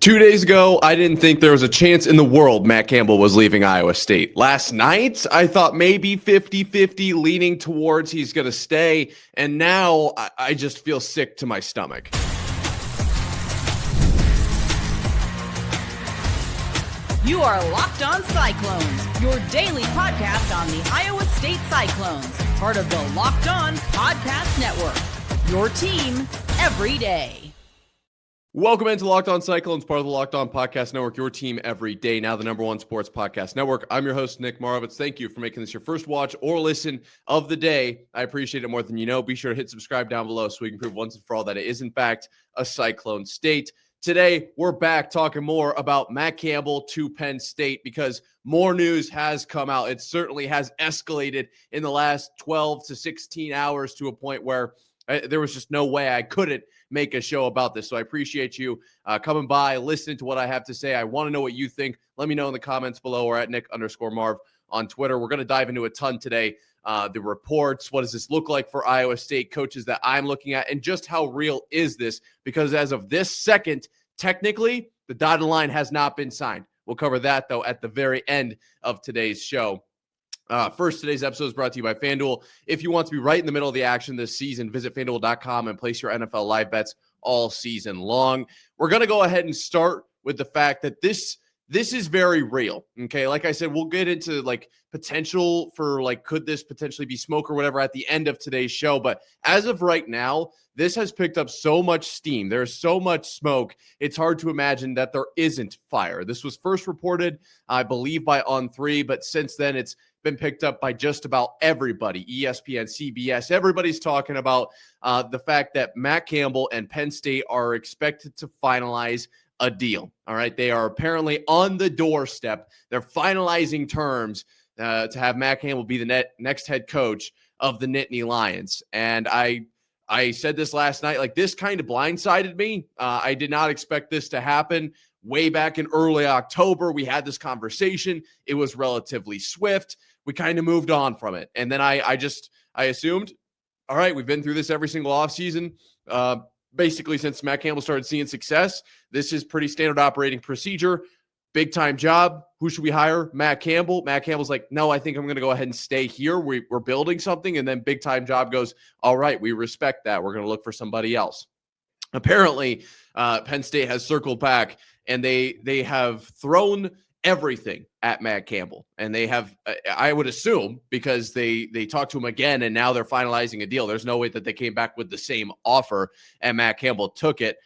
2 days ago, I didn't think there was a chance in the world Matt Campbell was leaving Iowa State. Last night, I thought maybe 50-50, leaning towards he's going to stay. And now I just feel sick to my stomach. You are Locked On Cyclones, your daily podcast on the Iowa State Cyclones, part of the Locked On Podcast Network, your team every day. Welcome into Locked On Cyclones, part of the Locked On Podcast Network, your team every day, now the #1 sports podcast network. I'm your host, Nick Marovets. Thank you for making this your first watch or listen of the day. I appreciate it more than you know. Be sure to hit subscribe down below so we can prove once and for all that it is, in fact, a Cyclone state. Today, we're back talking more about Matt Campbell to Penn State because more news has come out. It certainly has escalated in the last 12 to 16 hours to a point where there was just no way I couldn't make a show about this. So I appreciate you coming by, listening to what I have to say. I want to know what you think. Let me know in the comments below or at Nick_Marv on Twitter. We're going to dive into a ton today. The reports, what does this look like for Iowa State coaches that I'm looking at, and just how real is this? Because as of this second, technically, the dotted line has not been signed. We'll cover that, though, at the very end of today's show. First, today's episode is brought to you by FanDuel. If you want to be right in the middle of the action this season, visit FanDuel.com and place your NFL live bets all season long. We're going to go ahead and start with the fact that this is very real. Okay, like I said, we'll get into potential for could this potentially be smoke or whatever at the end of today's show. But as of right now, this has picked up so much steam. There's so much smoke. It's hard to imagine that there isn't fire. This was first reported, I believe, by On3, but since then it's been picked up by just about everybody. ESPN, CBS, everybody's talking about the fact that Matt Campbell and Penn State are expected to finalize a deal. All right. They are apparently on the doorstep. They're finalizing terms to have Matt Campbell be the next head coach of the Nittany Lions. And I said this last night, this kind of blindsided me. I did not expect this to happen. Way back in early October, we had this conversation. It was relatively swift. We kind of moved on from it. And then I assumed, all right, we've been through this every single offseason. Basically, since Matt Campbell started seeing success, this is pretty standard operating procedure. Big time job. Who should we hire? Matt Campbell. Matt Campbell's like, no, I think I'm going to go ahead and stay here. We're building something. And then big time job goes, all right, we respect that. We're going to look for somebody else. Apparently, Penn State has circled back and they have thrown everything at Matt Campbell. And they have, I would assume, because they talked to him again and now they're finalizing a deal. There's no way that they came back with the same offer and Matt Campbell took it.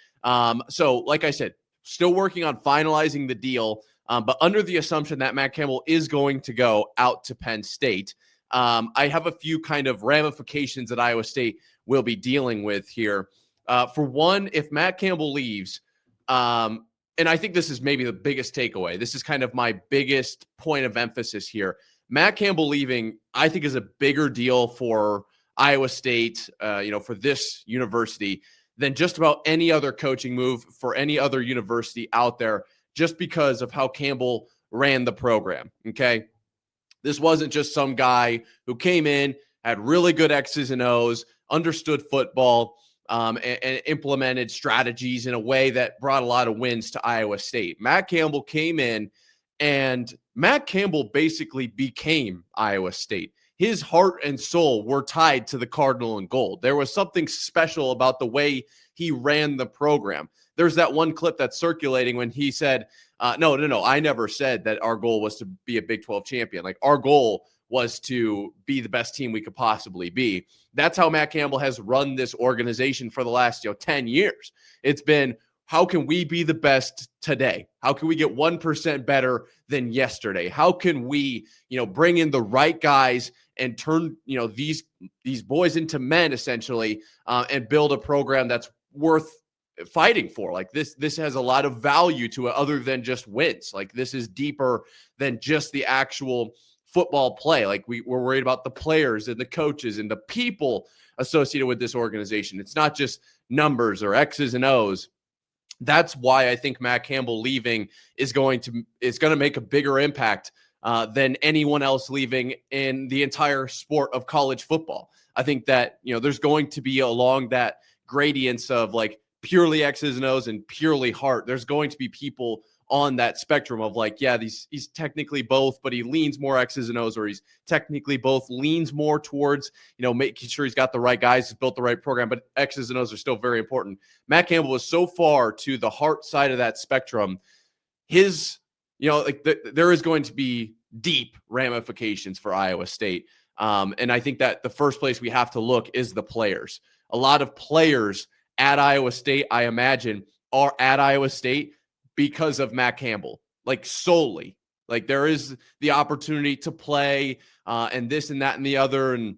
So like I said, still working on finalizing the deal, but under the assumption that Matt Campbell is going to go out to Penn State. I have a few kind of ramifications that Iowa State will be dealing with here. For one, if Matt Campbell leaves, and I think this is maybe the biggest takeaway. This is kind of my biggest point of emphasis here. Matt Campbell leaving, I think, is a bigger deal for Iowa State, for this university than just about any other coaching move for any other university out there, just because of how Campbell ran the program, okay? This wasn't just some guy who came in, had really good X's and O's, understood football, and implemented strategies in a way that brought a lot of wins to Iowa State. Matt Campbell came in, and Matt Campbell basically became Iowa State. His heart and soul were tied to the Cardinal and Gold. There was something special about the way he ran the program. There's that one clip that's circulating when he said, no, I never said that our goal was to be a Big 12 champion. Our goal was to be the best team we could possibly be. That's how Matt Campbell has run this organization for the last 10 years. It's been, how can we be the best today? How can we get 1% better than yesterday? How can we, bring in the right guys and turn, these boys into men essentially, and build a program that's worth fighting for? This has a lot of value to it other than just wins. This is deeper than just the actual football play. We're worried about the players and the coaches and the people associated with this organization. It's not just numbers or X's and O's. That's why I think Matt Campbell leaving is going to make a bigger impact than anyone else leaving in the entire sport of college football. I think that, there's going to be along that gradients of purely X's and O's and purely heart. There's going to be people on that spectrum of like, yeah, he's technically both, but he leans more X's and O's, or he's technically both, leans more towards, making sure he's got the right guys, he's built the right program, but X's and O's are still very important. Matt Campbell was so far to the heart side of that spectrum. His, there is going to be deep ramifications for Iowa State. And I think that the first place we have to look is the players. A lot of players at Iowa State, I imagine, are at Iowa State because of Matt Campbell, like solely. Like there is the opportunity to play and this and that and the other. And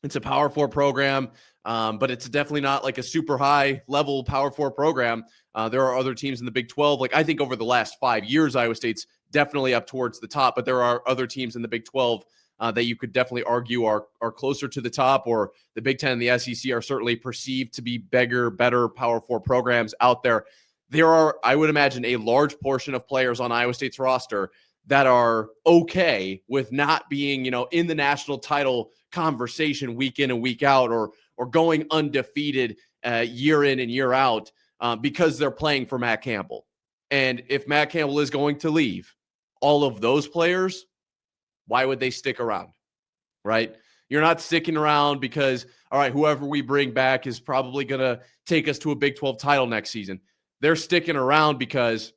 it's a Power 4 program, but it's definitely not like a super high level Power 4 program. There are other teams in the Big 12. Like I think over the last 5 years, Iowa State's definitely up towards the top, but there are other teams in the Big 12 that you could definitely argue are closer to the top, or the Big 10 and the SEC are certainly perceived to be better Power 4 programs out there. There are, I would imagine, a large portion of players on Iowa State's roster that are okay with not being, in the national title conversation week in and week out, or going undefeated year in and year out because they're playing for Matt Campbell. And if Matt Campbell is going to leave, all of those players, why would they stick around, right? You're not sticking around because, all right, whoever we bring back is probably going to take us to a Big 12 title next season. They're sticking around because,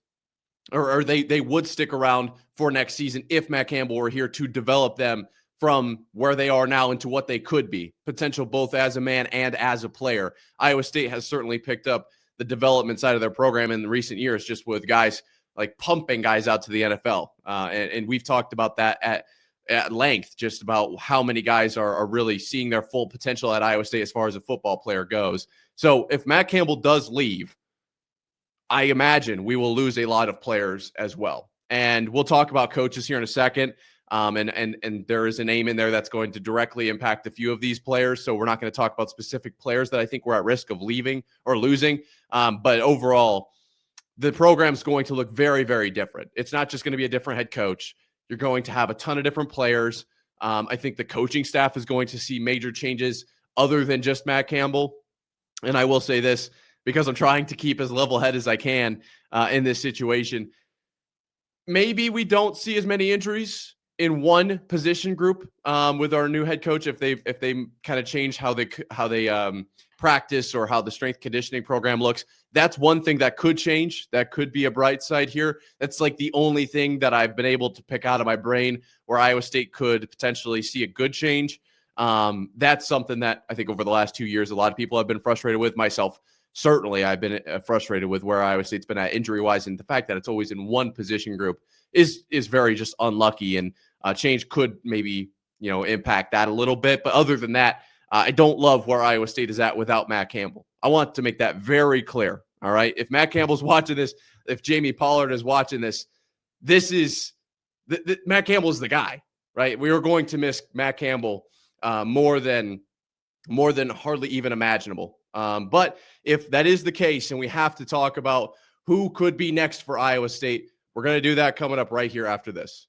or they would stick around for next season if Matt Campbell were here to develop them from where they are now into what they could be, potential both as a man and as a player. Iowa State has certainly picked up the development side of their program in recent years, just with guys like pumping guys out to the NFL. And we've talked about that at length, just about how many guys are really seeing their full potential at Iowa State as far as a football player goes. So if Matt Campbell does leave, I imagine we will lose a lot of players as well. And we'll talk about coaches here in a second. And there is a name in there that's going to directly impact a few of these players. So we're not going to talk about specific players that I think we're at risk of leaving or losing. But overall, the program's going to look very, very different. It's not just going to be a different head coach. You're going to have a ton of different players. I think the coaching staff is going to see major changes other than just Matt Campbell. And I will say this, because I'm trying to keep as level head as I can in this situation. Maybe we don't see as many injuries in one position group with our new head coach if they kind of change how they practice or how the strength conditioning program looks. That's one thing that could change. That could be a bright side here. That's like the only thing that I've been able to pick out of my brain where Iowa State could potentially see a good change. That's something that I think over the last 2 years, a lot of people have been frustrated with. Myself, certainly, I've been frustrated with where Iowa State's been at injury-wise, and the fact that it's always in one position group is very just unlucky, and change could maybe impact that a little bit. But other than that, I don't love where Iowa State is at without Matt Campbell. I want to make that very clear. All right, if Matt Campbell's watching this, if Jamie Pollard is watching this, this is Matt Campbell is the guy, right? We are going to miss Matt Campbell more than hardly even imaginable. But if that is the case, and we have to talk about who could be next for Iowa State, we're going to do that coming up right here after this.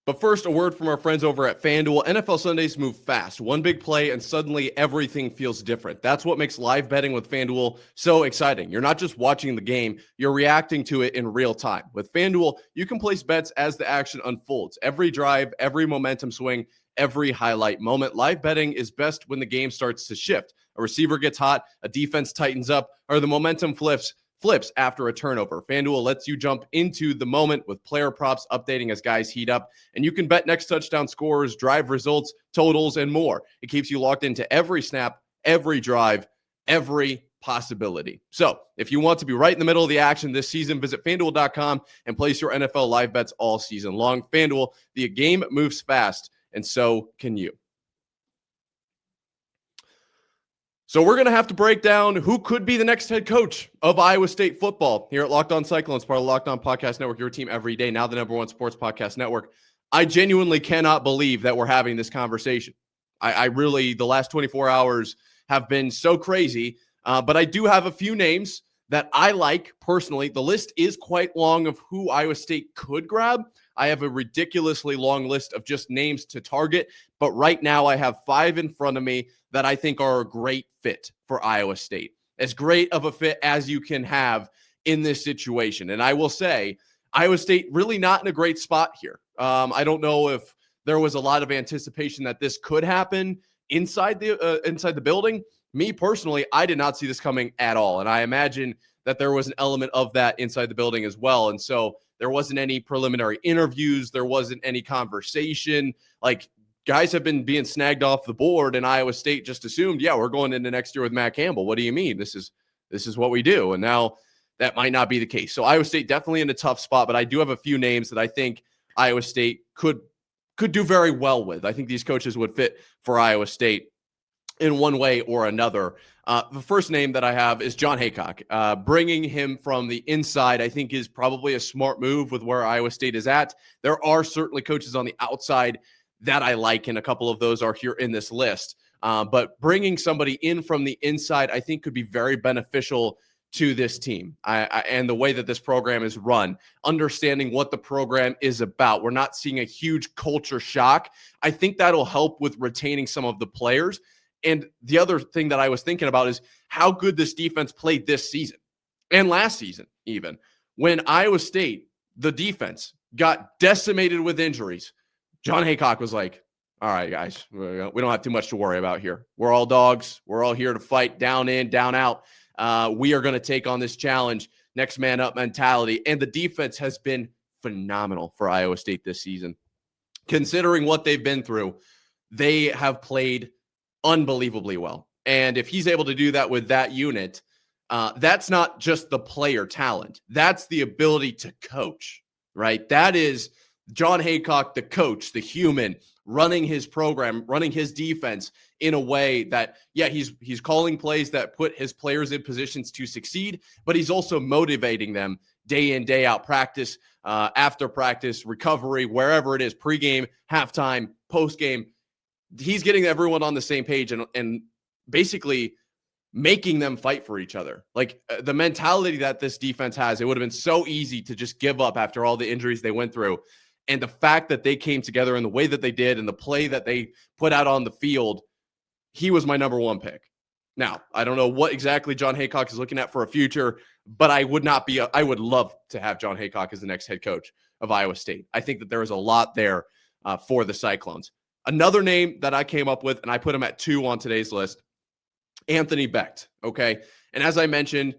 But first, a word from our friends over at FanDuel. NFL Sundays move fast. One big play, and suddenly everything feels different. That's what makes live betting with FanDuel so exciting. You're not just watching the game, you're reacting to it in real time. With FanDuel, you can place bets as the action unfolds. Every drive, every momentum swing, every highlight moment. Live betting is best when the game starts to shift. A receiver gets hot, a defense tightens up, or the momentum flips after a turnover. FanDuel lets you jump into the moment with player props updating as guys heat up, and you can bet next touchdown scores, drive results, totals, and more. It keeps you locked into every snap, every drive, every possibility. So if you want to be right in the middle of the action this season, visit FanDuel.com and place your NFL live bets all season long. FanDuel, the game moves fast, and so can you. So we're going to have to break down who could be the next head coach of Iowa State football here at Locked On Cyclones, part of the Locked On Podcast Network, your team every day, now the #1 sports podcast network. I genuinely cannot believe that we're having this conversation. I really, the last 24 hours have been so crazy, but I do have a few names that I like personally. The list is quite long of who Iowa State could grab, I have a ridiculously long list of just names to target, but right now I have 5 in front of me that I think are a great fit for Iowa State. As great of a fit as you can have in this situation. And I will say, Iowa State really not in a great spot here. I don't know if there was a lot of anticipation that this could happen inside the building. Me personally, I did not see this coming at all. And I imagine that there was an element of that inside the building as well. And so there wasn't any preliminary interviews. There wasn't any conversation. Like, guys have been being snagged off the board, and Iowa State just assumed, yeah, we're going into next year with Matt Campbell. What do you mean? This is what we do. And now that might not be the case. So Iowa State definitely in a tough spot, but I do have a few names that I think Iowa State could do very well with. I think these coaches would fit for Iowa State in one way or another. The first name that I have is John Haycock. Bringing him from the inside, I think, is probably a smart move with where Iowa State is at. There are certainly coaches on the outside that I like, and a couple of those are here in this list. But bringing somebody in from the inside, I think, could be very beneficial to this team and the way that this program is run, understanding what the program is about. We're not seeing a huge culture shock. I think that'll help with retaining some of the players. And the other thing that I was thinking about is how good this defense played this season and last season, even when Iowa State, the defense got decimated with injuries. John Haycock was like, all right, guys, we don't have too much to worry about here. We're all dogs. We're all here to fight down in, down out. We are going to take on this challenge, next man up mentality. And the defense has been phenomenal for Iowa State this season. Considering what they've been through, they have played unbelievably well. And if he's able to do that with that unit, that's not just the player talent. That's the ability to coach, right? That is John Haycock, the coach, the human, running his program, running his defense in a way that, yeah, he's calling plays that put his players in positions to succeed, but he's also motivating them day in, day out, practice, after practice, recovery, wherever it is, pregame, halftime, postgame. He's getting everyone on the same page and basically making them fight for each other. Like the mentality that this defense has, it would have been so easy to just give up after all the injuries they went through. And the fact that they came together in the way that they did and the play that they put out on the field, he was my number one pick. Now, I don't know what exactly John Haycock is looking at for a future, but I would love to have John Haycock as the next head coach of Iowa State. I think that there is a lot there for the Cyclones. Another name that I came up with, and I put him at 2 on today's list, Anthony Becht. Okay. And as I mentioned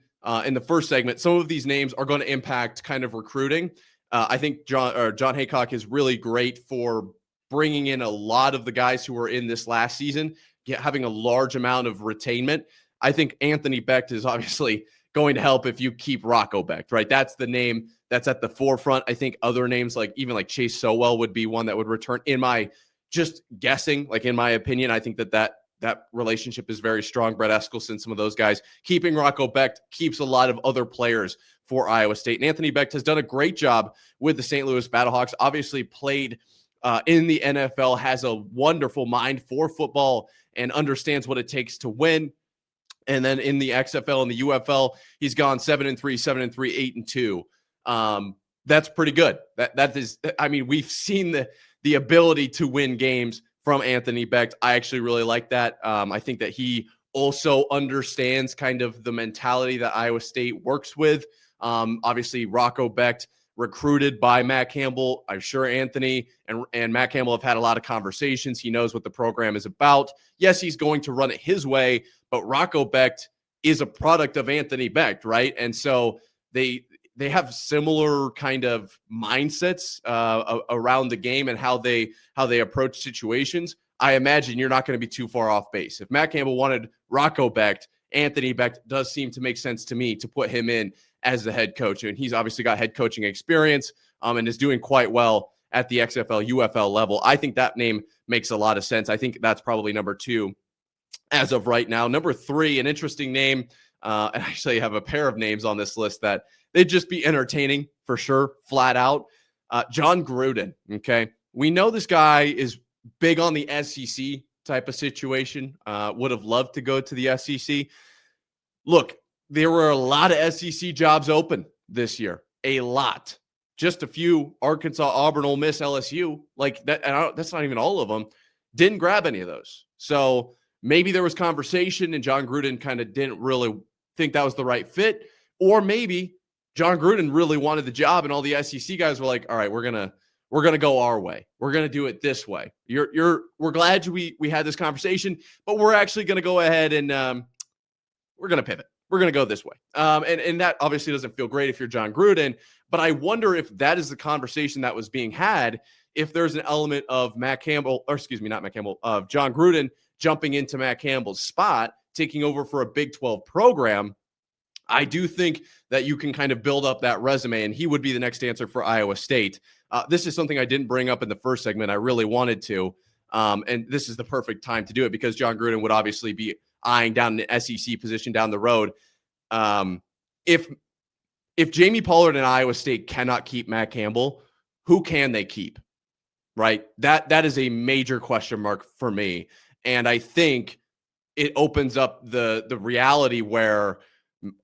in the first segment, some of these names are going to impact kind of recruiting. I think John Haycock is really great for bringing in a lot of the guys who were in this last season, having a large amount of retainment. I think Anthony Becht is obviously going to help if you keep Rocco Becht, right? That's the name that's at the forefront. I think other names like Chase Sowell would be one that would return. In my just guessing, like in my opinion, I think that relationship is very strong. Brett Eskelson, some of those guys. Keeping Rocco Becht keeps a lot of other players for Iowa State. And Anthony Becht has done a great job with the St. Louis Battlehawks, obviously played in the NFL, has a wonderful mind for football and understands what it takes to win. And then in the XFL and the UFL, he's gone 7-3, 7-3, 8-2. That's pretty good. That is, I mean, we've seen the ability to win games from Anthony Becht. I actually really like that. I think that he also understands kind of the mentality that Iowa State works with. Obviously, Rocco Becht recruited by Matt Campbell. I'm sure Anthony and Matt Campbell have had a lot of conversations. He knows what the program is about. Yes, he's going to run it his way, but Rocco Becht is a product of Anthony Becht, right? And so they have similar kind of mindsets around the game and how they approach situations. I imagine you're not going to be too far off base. If Matt Campbell wanted Rocco Becht, Anthony Becht does seem to make sense to me to put him in as the head coach. And he's obviously got head coaching experience and is doing quite well at the XFL, UFL level. I think that name makes a lot of sense. I think that's probably number 2 as of right now. Number 3, an interesting name. And I actually have a pair of names on this list that they'd just be entertaining for sure, flat out. John Gruden, okay? We know this guy is big on the SEC type of situation, would have loved to go to the SEC. Look, there were a lot of SEC jobs open this year, a lot. just a few: Arkansas, Auburn, Ole Miss, LSU, like that. And that's not even all of them. Didn't grab any of those. So maybe there was conversation and John Gruden kind of didn't really think that was the right fit. Or maybe John Gruden really wanted the job and all the SEC guys were like, all right, we're going to go our way. We're going to do it this way. We're glad we had this conversation, but we're actually going to go ahead and we're going to pivot. We're going to go this way. And that obviously doesn't feel great if you're John Gruden, but I wonder if that is the conversation that was being had, if there's an element of Matt Campbell, or excuse me, not Matt Campbell, of John Gruden jumping into Matt Campbell's spot, taking over for a Big 12 program. I do think that you can kind of build up that resume, and he would be the next answer for Iowa State. This is something I didn't bring up in the first segment. I really wanted to, and this is the perfect time to do it because John Gruden would obviously be eyeing down an SEC position down the road. If Jamie Pollard and Iowa State cannot keep Matt Campbell, who can they keep? Right? That is a major question mark for me. And I think it opens up the reality where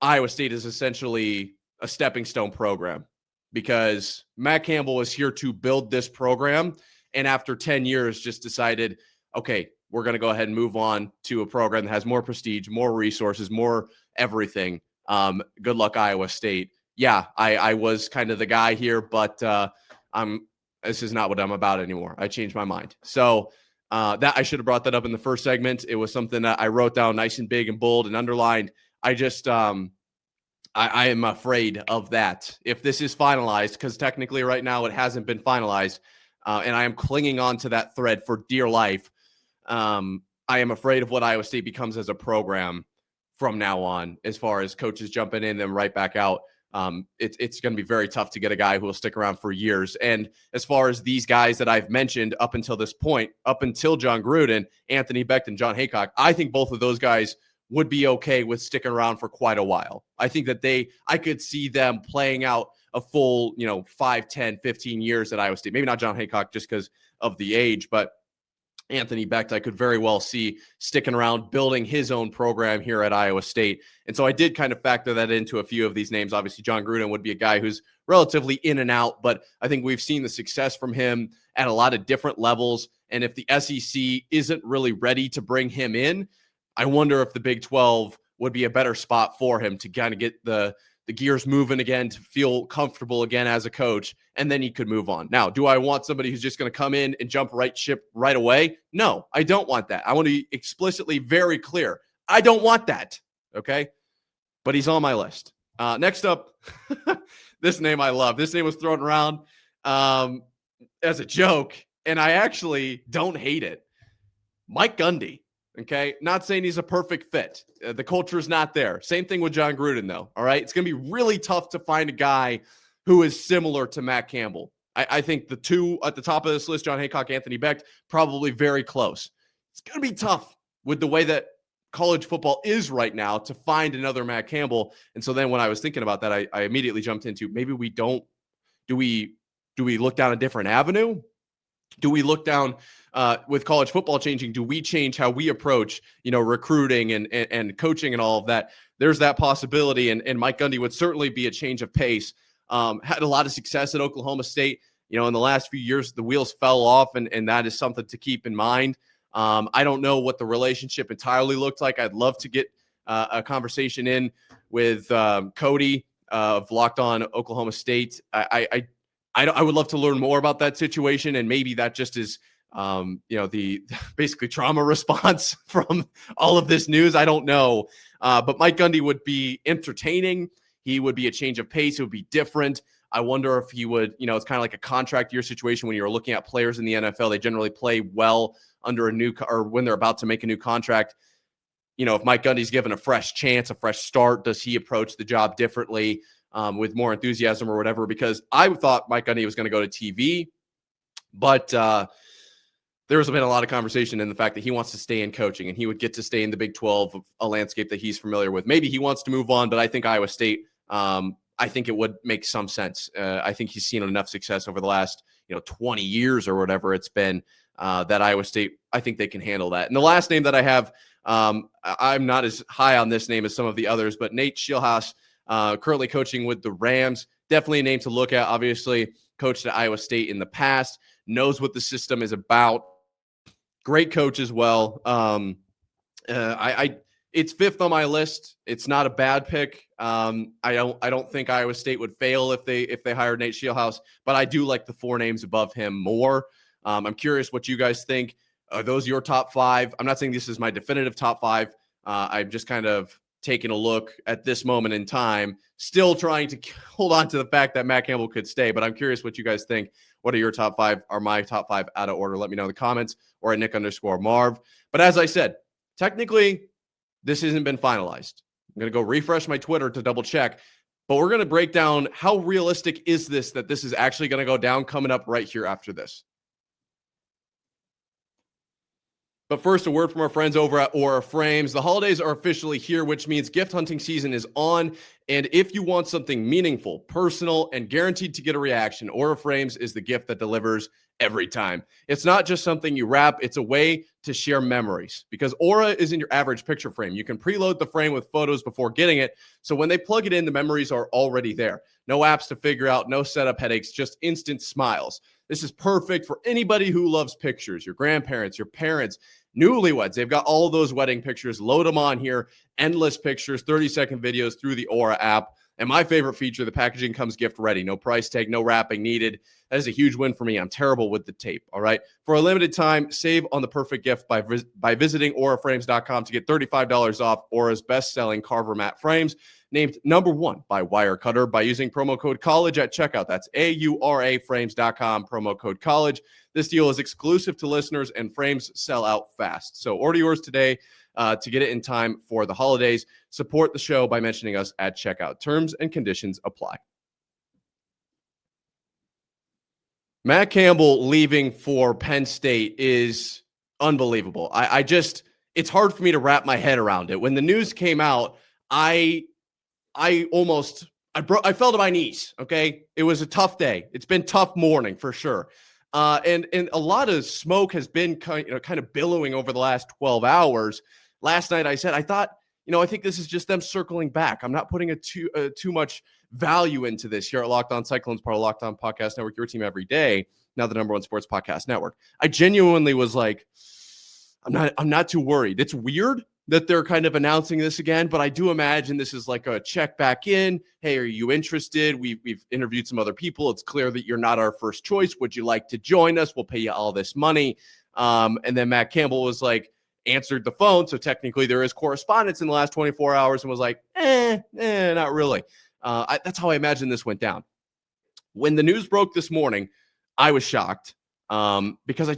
Iowa State is essentially a stepping stone program, because Matt Campbell was here to build this program. And after 10 years, just decided, okay, we're going to go ahead and move on to a program that has more prestige, more resources, more everything. Good luck, Iowa State. Yeah, I was kind of the guy here, but this is not what I'm about anymore. I changed my mind. So that I should have brought that up in the first segment. It was something that I wrote down nice and big and bold and underlined. I just I am afraid of that. If this is finalized, because technically right now it hasn't been finalized, and I am clinging on to that thread for dear life. I am afraid of what Iowa State becomes as a program from now on, as far as coaches jumping in and right back out. It's going to be very tough to get a guy who will stick around for years. And as far as these guys that I've mentioned up until this point, up until John Gruden, Anthony Becht and John Haycock, I think both of those guys would be okay with sticking around for quite a while. I think that I could see them playing out a full, 5, 10, 15 years at Iowa State. Maybe not John Haycock just because of the age, but Anthony Becht, I could very well see sticking around, building his own program here at Iowa State. And so I did kind of factor that into a few of these names. Obviously, John Gruden would be a guy who's relatively in and out, but I think we've seen the success from him at a lot of different levels. And if the SEC isn't really ready to bring him in, I wonder if the Big 12 would be a better spot for him to kind of get the gears moving again, to feel comfortable again as a coach, and then he could move on. Now, do I want somebody who's just going to come in and jump ship right away? No, I don't want that. I want to be explicitly very clear. I don't want that, okay? But he's on my list. Next up, this name I love. This name was thrown around as a joke, and I actually don't hate it. Mike Gundy. Okay, not saying he's a perfect fit. The culture is not there. Same thing with John Gruden, though. All right, it's going to be really tough to find a guy who is similar to Matt Campbell. I think the two at the top of this list, John Haycock, Anthony Becht, probably very close. It's going to be tough with the way that college football is right now to find another Matt Campbell. And so then when I was thinking about that, I immediately jumped into maybe we don't. Do we look down a different avenue? Do we look down with college football changing? Do we change how we approach, recruiting and coaching and all of that? There's that possibility. And Mike Gundy would certainly be a change of pace. Had a lot of success at Oklahoma State. In the last few years, the wheels fell off, and that is something to keep in mind. I don't know what the relationship entirely looked like. I'd love to get a conversation in with Cody of Locked On Oklahoma State. I would love to learn more about that situation, and maybe that just is, the basically trauma response from all of this news. I don't know, but Mike Gundy would be entertaining. He would be a change of pace. It would be different. I wonder if he would, it's kind of like a contract year situation when you're looking at players in the NFL. They generally play well under or when they're about to make a new contract. If Mike Gundy's given a fresh chance, a fresh start, does he approach the job differently? With more enthusiasm or whatever, because I thought Mike Gundy was going to go to TV, but there's been a lot of conversation in the fact that he wants to stay in coaching and he would get to stay in the Big 12, a landscape that he's familiar with. Maybe he wants to move on, but I think Iowa State, I think it would make some sense. I think he's seen enough success over the last 20 years or whatever it's been, that Iowa State, I think they can handle that. And the last name that I have, I'm not as high on this name as some of the others, but Nate Scheelhaase, currently coaching with the Rams. Definitely a name to look at. Obviously, coached at Iowa State in the past, knows what the system is about. Great coach as well. It's fifth on my list. It's not a bad pick. I don't think Iowa State would fail if they hired Nate Scheelhaase, but I do like the four names above him more. I'm curious what you guys think. Are those your top five? I'm not saying this is my definitive top five. I'm just kind of taking a look at this moment in time, still trying to hold on to the fact that Matt Campbell could stay, but I'm curious what you guys think. What are your top five? Are my top five out of order? Let me know in the comments or at Nick_Marv. But as I said, technically, this hasn't been finalized. I'm going to go refresh my Twitter to double check, but we're going to break down how realistic is this that this is actually going to go down coming up right here after this. But first, a word from our friends over at Aura Frames. The holidays are officially here, which means gift hunting season is on. And if you want something meaningful, personal, and guaranteed to get a reaction, Aura Frames is the gift that delivers every time. It's not just something you wrap, it's a way to share memories. Because Aura isn't your average picture frame. You can preload the frame with photos before getting it, so when they plug it in, the memories are already there. No apps to figure out, no setup headaches, just instant smiles. This is perfect for anybody who loves pictures, your grandparents, your parents, newlyweds. They've got all those wedding pictures. Load them on here. Endless pictures, 30-second videos through the Aura app. And my favorite feature, the packaging comes gift ready. No price tag, no wrapping needed. That is a huge win for me. I'm terrible with the tape, all right? For a limited time, save on the perfect gift by visiting auraframes.com to get $35 off Aura's best-selling Carver mat frames, named number one by Wirecutter by using promo code COLLEGE at checkout. That's auraframes.com, promo code COLLEGE. This deal is exclusive to listeners, and frames sell out fast. So order yours today to get it in time for the holidays. Support the show by mentioning us at checkout. Terms and conditions apply. Matt Campbell leaving for Penn State is unbelievable. It's hard for me to wrap my head around it. When the news came out, I fell to my knees. Okay. It was a tough day. It's been a tough morning for sure. And a lot of smoke has been kind of billowing over the last 12 hours. Last night I said, I think this is just them circling back. I'm not putting too much value into this here at Locked On Cyclones, part of Locked On Podcast Network, your team every day. Now the number one sports podcast network. I genuinely was like, I'm not too worried. It's weird that they're kind of announcing this again, but I do imagine this is like a check back in. Hey, are you interested? We've interviewed some other people. It's clear that you're not our first choice. Would you like to join us? We'll pay you all this money. And then Matt Campbell was like, answered the phone. So technically there is correspondence in the last 24 hours and was like, not really. That's how I imagine this went down. When the news broke this morning, I was shocked. Because I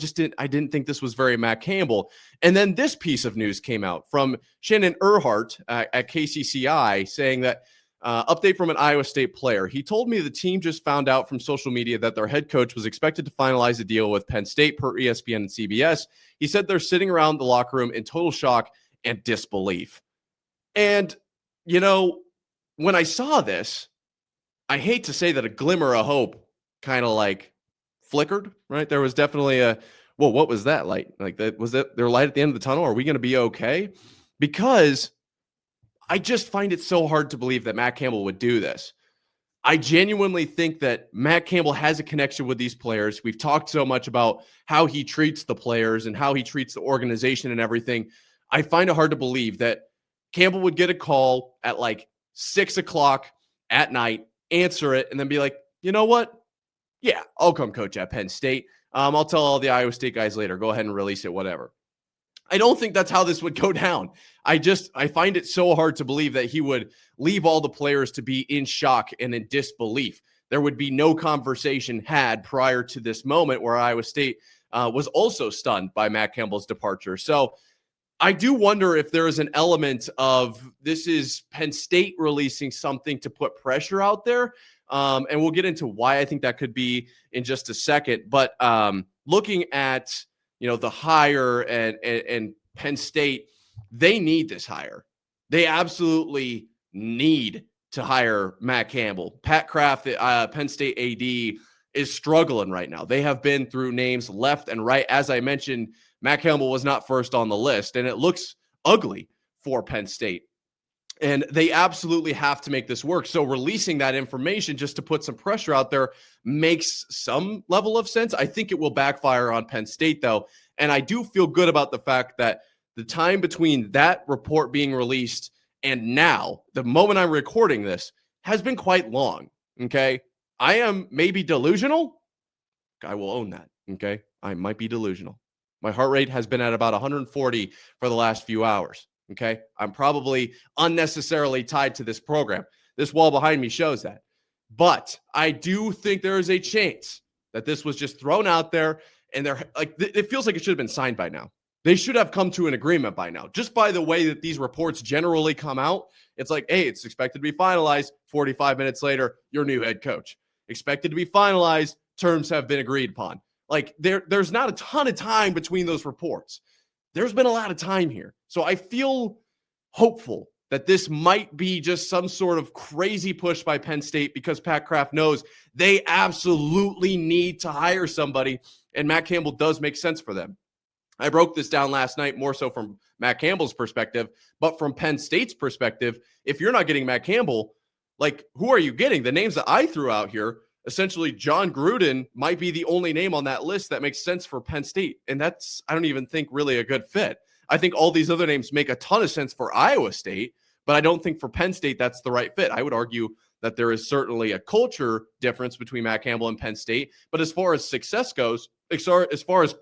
didn't think this was very Matt Campbell. And then this piece of news came out from Shannon Earhart at KCCI saying that update from an Iowa State player. He told me the team just found out from social media that their head coach was expected to finalize a deal with Penn State per ESPN and CBS. He said they're sitting around the locker room in total shock and disbelief. And, when I saw this, I hate to say that a glimmer of hope kind of like flickered, right? There was definitely what was that light? Like was that their light at the end of the tunnel? Are we going to be okay? Because I just find it so hard to believe that Matt Campbell would do this. I genuinely think that Matt Campbell has a connection with these players. We've talked so much about how he treats the players and how he treats the organization and everything. I find it hard to believe that Campbell would get a call at like 6:00 at night, answer it, and then be like, you know what? Yeah, I'll come coach at Penn State. I'll tell all the Iowa State guys later. Go ahead and release it, whatever. I don't think that's how this would go down. I find it so hard to believe that he would leave all the players to be in shock and in disbelief. There would be no conversation had prior to this moment where Iowa State was also stunned by Matt Campbell's departure. So I do wonder if there is an element of this is Penn State releasing something to put pressure out there. And we'll get into why I think that could be in just a second. But looking at, the hire and Penn State, they need this hire. They absolutely need to hire Matt Campbell. Pat Kraft, Penn State AD, is struggling right now. They have been through names left and right. As I mentioned, Matt Campbell was not first on the list, and it looks ugly for Penn State. And they absolutely have to make this work. So releasing that information just to put some pressure out there makes some level of sense. I think it will backfire on Penn State, though. And I do feel good about the fact that the time between that report being released and now, the moment I'm recording this, has been quite long. Okay. I am maybe delusional. I will own that. Okay. I might be delusional. My heart rate has been at about 140 for the last few hours. Okay. I'm probably unnecessarily tied to this program. This wall behind me shows that. But I do think there is a chance that this was just thrown out there, and it feels like it should have been signed by now. They should have come to an agreement by now. Just by the way that these reports generally come out, it's like, hey, it's expected to be finalized. 45 minutes later, your new head coach. Expected to be finalized. Terms have been agreed upon. Like there's not a ton of time between those reports. There's been a lot of time here. So I feel hopeful that this might be just some sort of crazy push by Penn State, because Pat Kraft knows they absolutely need to hire somebody, and Matt Campbell does make sense for them. I broke this down last night more so from Matt Campbell's perspective, but from Penn State's perspective, if you're not getting Matt Campbell, like, who are you getting? The names that I threw out here, essentially John Gruden might be the only name on that list that makes sense for Penn State, and that's, I don't even think, really a good fit. I think all these other names make a ton of sense for Iowa State, but I don't think for Penn State that's the right fit. I would argue that there is certainly a culture difference between Matt Campbell and Penn State, but as far as success goes, as far as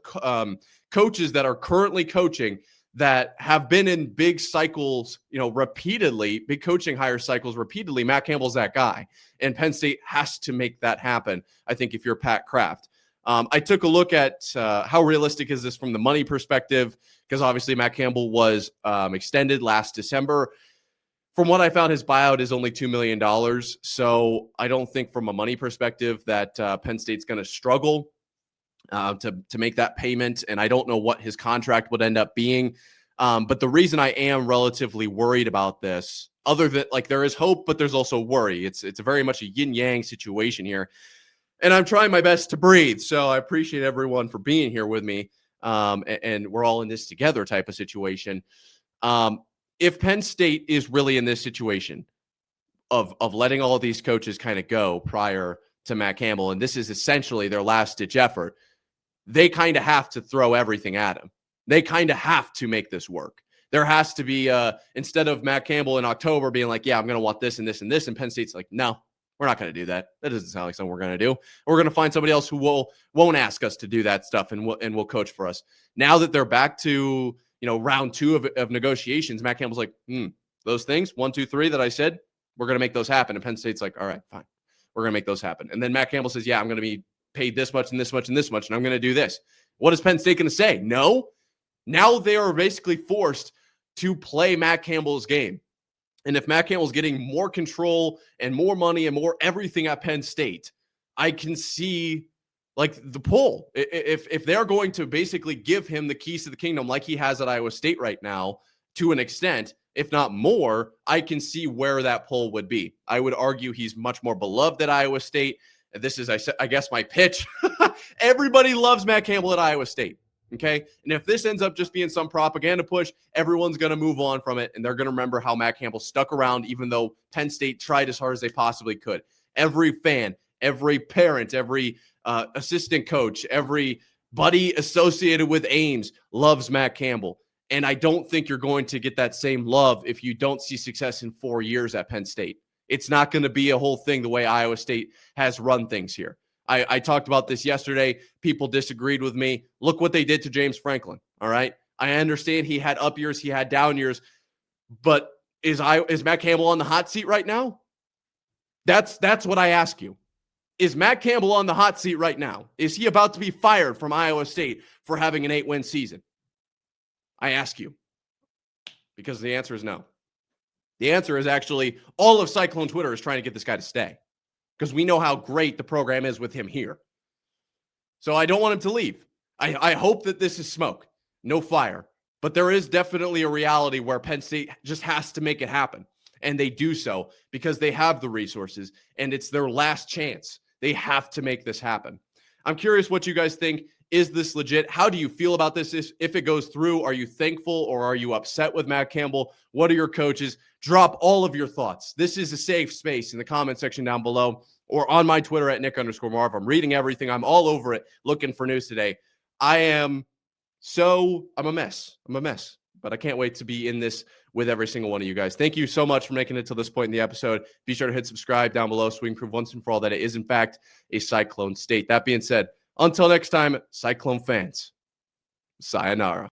coaches that are currently coaching that have been in big cycles, repeatedly, big coaching hire cycles repeatedly, Matt Campbell's that guy, and Penn State has to make that happen, I think, if you're Pat Kraft. I took a look at how realistic is this from the money perspective, because obviously Matt Campbell was extended last December. From what I found, his buyout is only $2 million. So I don't think from a money perspective that Penn State's going to struggle to make that payment. And I don't know what his contract would end up being. But the reason I am relatively worried about this, other than there is hope, but there's also worry. It's a very much a yin yang situation here. And I'm trying my best to breathe. So I appreciate everyone for being here with me. And we're all in this together type of situation. If Penn State is really in this situation of letting all of these coaches kind of go prior to Matt Campbell, and this is essentially their last-ditch effort, they kind of have to throw everything at him. They kind of have to make this work. There has to be, instead of Matt Campbell in October being like, yeah, I'm going to want this and this and this, and Penn State's like, no, we're not going to do that. That doesn't sound like something we're going to do. We're going to find somebody else who won't ask us to do that stuff and will coach for us. Now that they're back to round two of negotiations, Matt Campbell's like, those things, 1, 2, 3 that I said, we're going to make those happen. And Penn State's like, all right, fine. We're going to make those happen. And then Matt Campbell says, yeah, I'm going to be paid this much and this much and this much, and I'm going to do this. What is Penn State going to say? No. Now they are basically forced to play Matt Campbell's game. And if Matt Campbell's getting more control and more money and more everything at Penn State, I can see the pull. If they're going to basically give him the keys to the kingdom like he has at Iowa State right now, to an extent, if not more, I can see where that pull would be. I would argue he's much more beloved at Iowa State. This is, I guess, my pitch. Everybody loves Matt Campbell at Iowa State. Okay. And if this ends up just being some propaganda push, everyone's going to move on from it. And they're going to remember how Matt Campbell stuck around, even though Penn State tried as hard as they possibly could. Every fan, every parent, every assistant coach, every buddy associated with Ames loves Matt Campbell. And I don't think you're going to get that same love if you don't see success in 4 years at Penn State. It's not going to be a whole thing the way Iowa State has run things here. I talked about this yesterday. People disagreed with me. Look what they did to James Franklin. All right. I understand he had up years, he had down years, but is Matt Campbell on the hot seat right now? That's what I ask you. Is Matt Campbell on the hot seat right now? Is he about to be fired from Iowa State for having an 8-win season? I ask you, because the answer is no. The answer is actually all of Cyclone Twitter is trying to get this guy to stay, because we know how great the program is with him here. So I don't want him to leave. I hope that this is smoke, no fire. But there is definitely a reality where Penn State just has to make it happen. And they do so because they have the resources, and it's their last chance. They have to make this happen. I'm curious what you guys think. Is this legit? How do you feel about this? If it goes through, are you thankful or are you upset with Matt Campbell? What are your coaches? Drop all of your thoughts. This is a safe space in the comment section down below or on my Twitter at Nick_Marv. I'm reading everything. I'm all over it looking for news today. I'm a mess. But I can't wait to be in this with every single one of you guys. Thank you so much for making it to this point in the episode. Be sure to hit subscribe down below so we can prove once and for all that it is, in fact, a Cyclone state. That being said, until next time, Cyclone fans, sayonara.